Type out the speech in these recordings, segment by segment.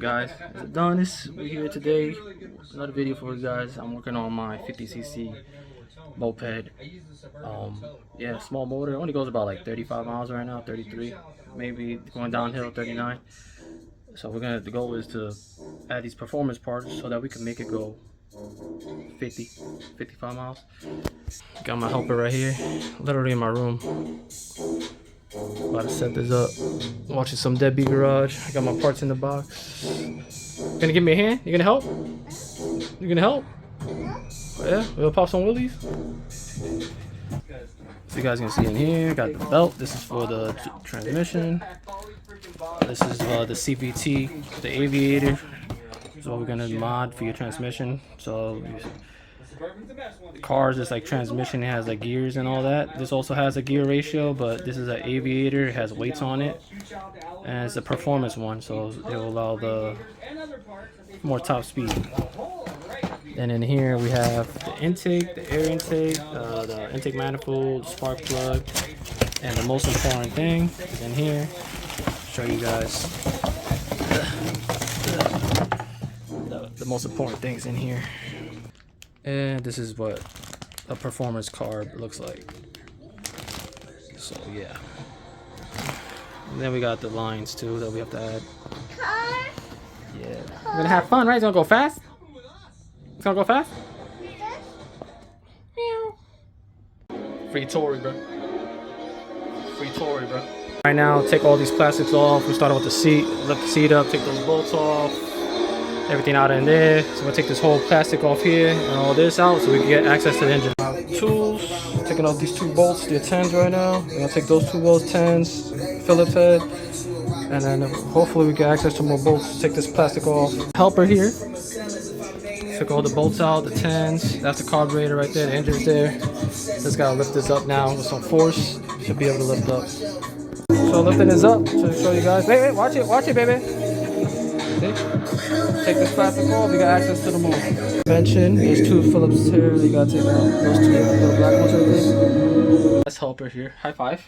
Guys, is it done? We're here today. Another video for you guys. I'm working on my 50cc moped. Yeah, small motor. It only goes about like 35 miles right now, 33, maybe going downhill 39. So the goal is to add these performance parts so that we can make it go 55 miles. Got my helper right here, literally in my room. About to set this up. Watching some Deadbeat Garage. I got my parts in the box. Gonna give me a hand? You gonna help? You gonna help? Yeah, we'll pop some wheelies. So you guys can see in here, got the belt. This is for the transmission. This is the CVT, the aviator. So we're gonna mod for your transmission. So the cars, just like transmission, it has like gears and all that. This also has a gear ratio, but this is an aviator. It has weights on it, and it's a performance one, so it will allow the more top speed. And in here we have the intake, the air intake, the intake manifold, spark plug, and the most important thing is in here. Show you guys the most important things in here. And this is what a performance carb looks like. So yeah. And then we got the lines too that we have to add. Yeah. We're gonna have fun, right? It's gonna go fast? It's gonna go fast? Free Tory, bro. Free Tory, bro. Right now, take all these plastics off. We started with the seat. Lift the seat up, take those bolts off. Everything out in there. So we'll take this whole plastic off here and all this out so we can get access to the engine. Tools, taking off these two bolts, they're 10s right now. We're gonna take those two bolts, 10s, Phillips head, and then hopefully we get access to more bolts. Take this plastic off. Helper here. Took all the bolts out, the 10s. That's the carburetor right there, the engine's there. Just gotta lift this up now with some force. Should be able to lift up. So lifting this up to show you guys. Wait, watch it, baby. Take this plastic off, you got access to the motor. Suspension, there's two Phillips here, you gotta take out those two little black ones right there. That's helper here. High five,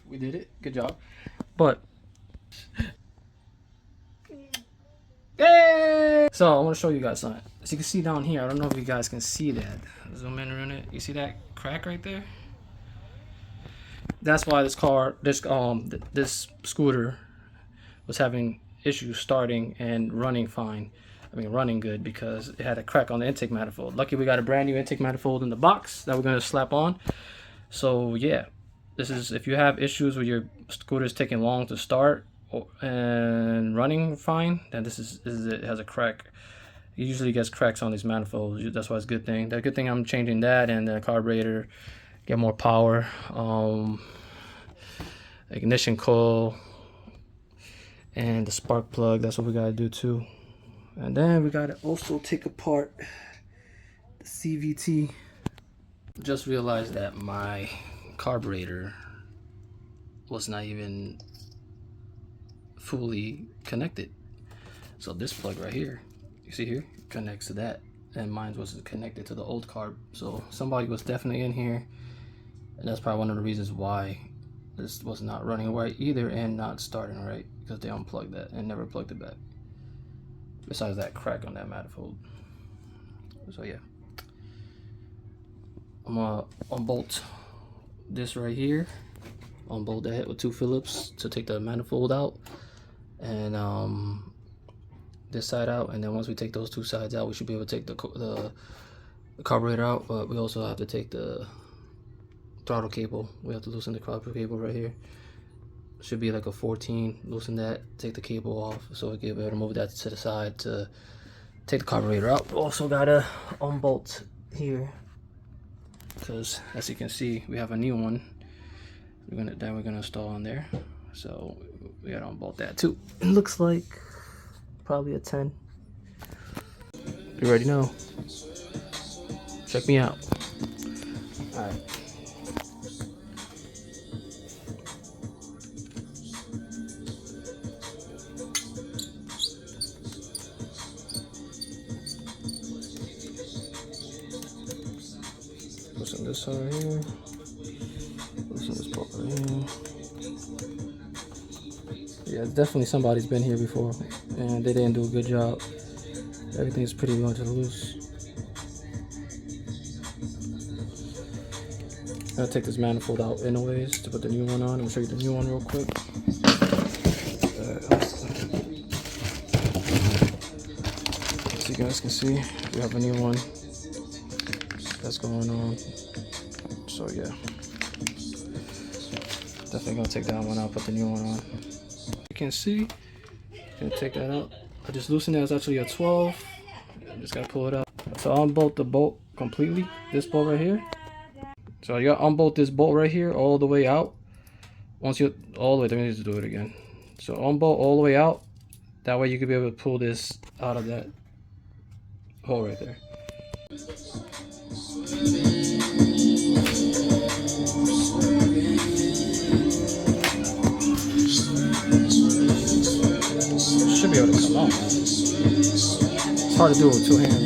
we did it, good job. But, hey! So I wanna show you guys something. As you can see down here, I don't know if you guys can see that. Zoom in on it, you see that crack right there? That's why this scooter was having issues starting and running fine. I mean running good, because it had a crack on the intake manifold. Lucky we got a brand new intake manifold in the box that we're going to slap on. So yeah, this is, if you have issues with your scooters taking long to start and running fine, then this is it. It has a crack. It usually gets cracks on these manifolds. That's why it's a good thing. The good thing I'm changing that, and the carburetor, get more power, ignition coil, and the spark plug. That's what we gotta do too. And then we gotta also take apart the CVT. Just realized that my carburetor was not even fully connected. So this plug right here, you see here, connects to that, and mine wasn't connected to the old carb. So somebody was definitely in here, and that's probably one of the reasons why this was not running right either and not starting right, because they unplugged that and never plugged it back. Besides that crack on that manifold. So yeah, I'm gonna unbolt this right here, unbolt that with two Phillips to take the manifold out, and this side out. And then once we take those two sides out, we should be able to take the carburetor out. But we also have to take the throttle cable. We have to loosen the throttle cable right here. Should be like a 14. Loosen that, take the cable off, so we can be able to move that to the side to take the carburetor out. Also gotta unbolt here, because as you can see, we have a new one. We're gonna install on there. So we gotta unbolt that too. It looks like probably a 10. You already know. Check me out. All right. Loosen this side right here. Loosen this part right here. Yeah, definitely somebody's been here before. and they didn't do a good job. Everything's pretty much loose. I'm gonna take this manifold out anyways to put the new one on. I'm gonna show you the new one real quick. So you guys can see we have a new one that's going on. So yeah, definitely gonna take that one out, put the new one on. You can see, gonna take that out. I just loosened it. It's actually a 12. Just gotta pull it out. So I'll unbolt the bolt completely. This bolt right here. So you gotta unbolt this bolt right here all the way out. Once you all the way, let me just do it again. So unbolt all the way out. That way you could be able to pull this out of that hole right there. Should be able to come out. It's hard to do with two hands.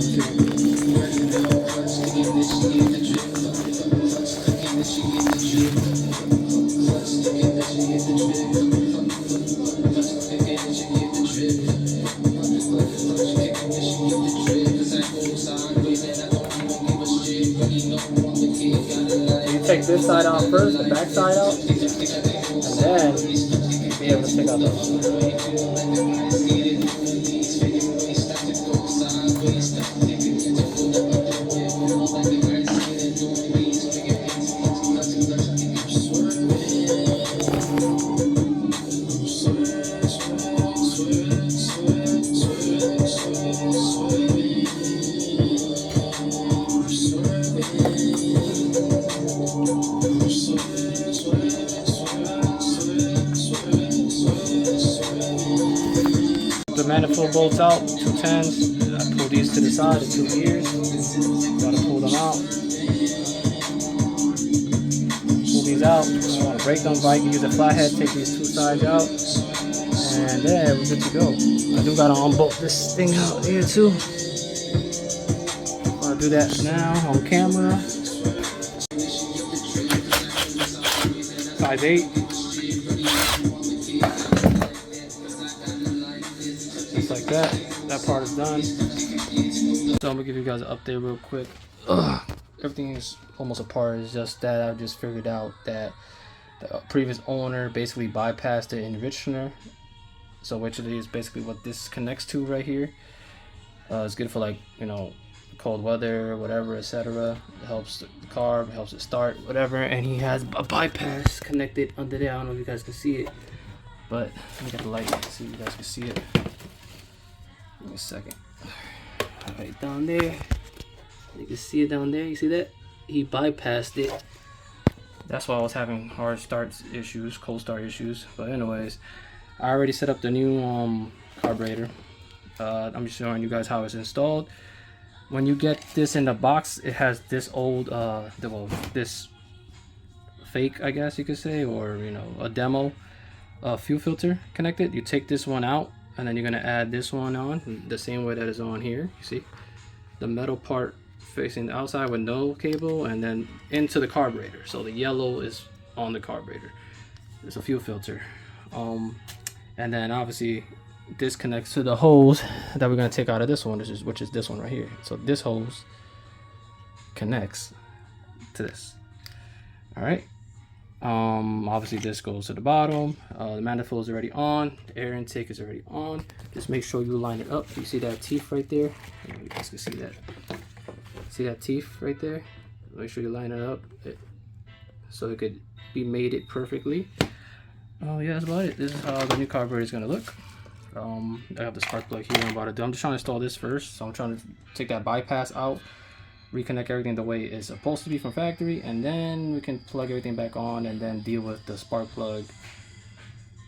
You take this side out first, the back side out, and then you'll be able to take out the manifold bolts out, 210s. I pull these to the side, the 2 gears. Gotta pull them out. Pull these out. I want to break them, but I can use a flathead, take these 2 sides out. And then we're good to go. I do gotta unbolt this thing out here too. I'll do that now on camera. Size 8. Like that part is done. So I'm gonna give you guys an update real quick. Everything is almost apart. It's just that I just figured out that the previous owner basically bypassed the enrichener. So which is basically what this connects to right here. It's good for, like, you know, cold weather, whatever, etc. It helps the carb, helps it start, whatever. And he has a bypass connected under there. I don't know if you guys can see it, but let me get the light so you guys can see it. Give me a second. Right down there. You can see it down there. You see that? He bypassed it. That's why I was having hard start issues, cold start issues. But anyways, I already set up the new carburetor. I'm just showing you guys how it's installed. When you get this in the box, it has this old, this fake, I guess you could say, or, you know, a demo fuel filter connected. You take this one out, and then you're gonna add this one on the same way that is on here. You see the metal part facing the outside with no cable, and then into the carburetor. So the yellow is on the carburetor. It's a fuel filter. And then obviously this connects to the hose that we're gonna take out of this one, which is this one right here. So this hose connects to this. All right. Obviously this goes to the bottom. The manifold is already on. The air intake is already on. Just make sure you line it up. You see that teeth right there? You guys can see that. See that teeth right there? Make sure you line it up so it could be mated perfectly. Oh yeah, that's about it. This is how the new carburetor is gonna look. I have the spark plug here. I'm just trying to install this first. So I'm trying to take that bypass out, reconnect everything the way it's supposed to be from factory, and then we can plug everything back on and then deal with the spark plug,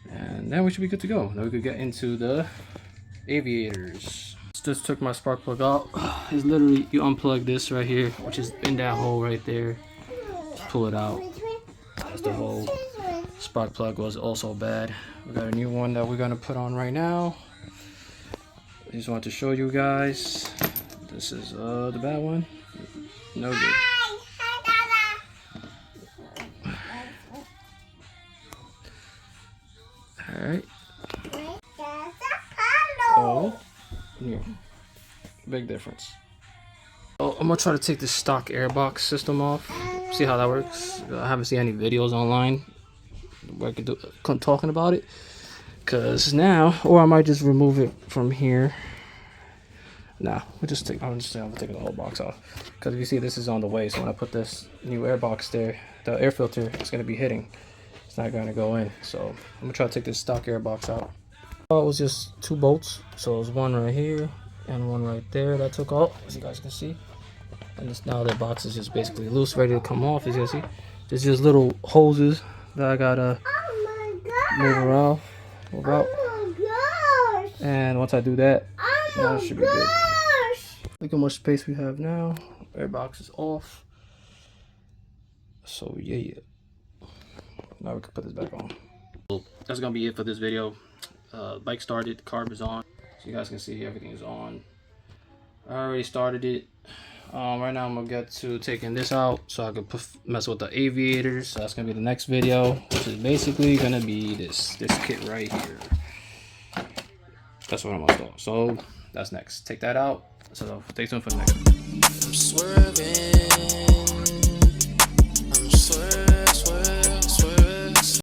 and then we should be good to go. Now we could get into the aviators. Just took my spark plug out. It's literally, you unplug this right here, which is in that hole right there. Just pull it out. That's the hole. Spark plug was also bad. We got a new one that we're gonna put on right now. I just want to show you guys. This is the bad one. No good. Alright. here. Big difference. So I'm gonna try to take the stock airbox system off. See how that works. I haven't seen any videos online where I could do talking about it. Cause now, or I might just remove it from here. Nah, I'm taking the whole box off. Cause if you see, this is on the way. So when I put this new air box there, the air filter is gonna be hitting. It's not gonna go in. So I'm gonna try to take this stock air box out. Oh, it was just 2 bolts. So it was one right here and one right there that took off, as you guys can see. And this, now the box is just basically loose, ready to come off. As you can see, there's just little hoses that I gotta move around. And once I do that, that should be good. Look how much space we have now. Airbox is off. So yeah. Now we can put this back on. So that's gonna be it for this video. Bike started, carb is on. So you guys can see everything is on. I already started it. Right now I'm gonna get to taking this out so I can mess with the aviators. So that's gonna be the next video, which is basically gonna be this kit right here. That's what I'm gonna install. So that's next. Take that out. So stay tuned for the next one. I'm swerving.